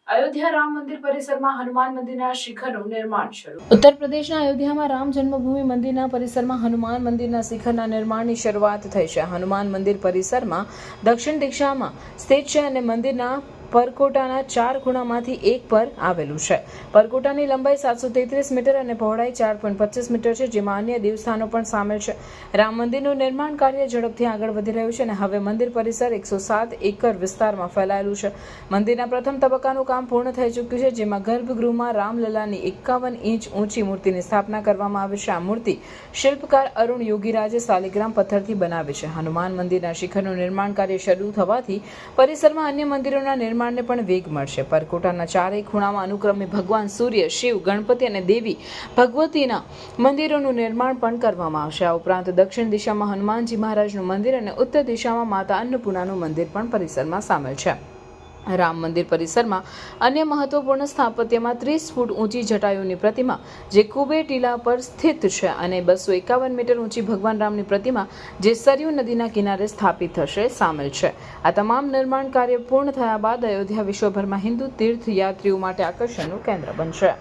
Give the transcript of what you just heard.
અયોધ્યા રામ મંદિર પરિસરમાં હનુમાન મંદિરના શિખરનું નિર્માણ શરૂ. ઉત્તર પ્રદેશના અયોધ્યામાં રામ જન્મભૂમિ મંદિરના પરિસરમાં હનુમાન મંદિરના શિખરના નિર્માણની શરૂઆત થઈ છે. હનુમાન મંદિર પરિસરમાં દક્ષિણ દિશામાં સ્થિત છે અને મંદિરના પરકોટાના 4 ખૂણામાંથી એક પર આવેલું છે. પરકોટાની લંબાઈ 733 મીટર અને પહોળાઈ 4.25 મીટર છે, જેમાં અન્ય દેવસ્થાનો પણ સામેલ છે. રામ મંદિરનું નિર્માણ કાર્ય ઝડપથી આગળ વધી રહ્યું છે અને હવે મંદિર પરિસર 107 એકર વિસ્તારમાં ફેલાયેલું છે. મંદિરના પ્રથમ તબક્કાનું કામ પૂર્ણ થઈ ચૂક્યું છે, જેમાં ગર્ભગૃહમાં રામલલાની 51 ઇંચ ઊંચી મૂર્તિની સ્થાપના કરવામાં આવી છે. આ મૂર્તિ શિલ્પકાર અરુણ યોગીરાજે સાલિગ્રામ પથ્થરથી બનાવી છે. હનુમાન મંદિરના શિખરનું નિર્માણ કાર્ય શરૂ થવાથી પરિસરમાં અન્ય મંદિરોના નિર્માણને પણ વેગ મળશે. પરકોટાના 4 ખૂણામાં અનુક્રમે ભગવાન સૂર્ય, શિવ, ગણપતિ અને દેવી ભગવતીના મંદિરોનું નિર્માણ પણ કરવામાં આવશે. આ ઉપરાંત દક્ષિણ દિશામાં હનુમાનજી મહારાજનું મંદિર અને ઉત્તર દિશામાં માતા અન્નપૂર્ણાનું મંદિર પણ પરિસરમાં સામેલ છે. રામ મંદિર પરિસરમાં અન્ય મહત્વપૂર્ણ સ્થાપત્યમાં 30 ફૂટ ઊંચી જટાયુની પ્રતિમા જે કુબેર ટીલા પર સ્થિત છે અને 251 મીટર ઊંચી ભગવાન રામની પ્રતિમા જે સરયુ નદીના કિનારે સ્થાપિત થશે સામેલ છે. આ તમામ નિર્માણ કાર્ય પૂર્ણ થયા બાદ અયોધ્યા વિશ્વભરમાં હિન્દુ તીર્થયાત્રીઓ માટે આકર્ષણનું કેન્દ્ર બનશે.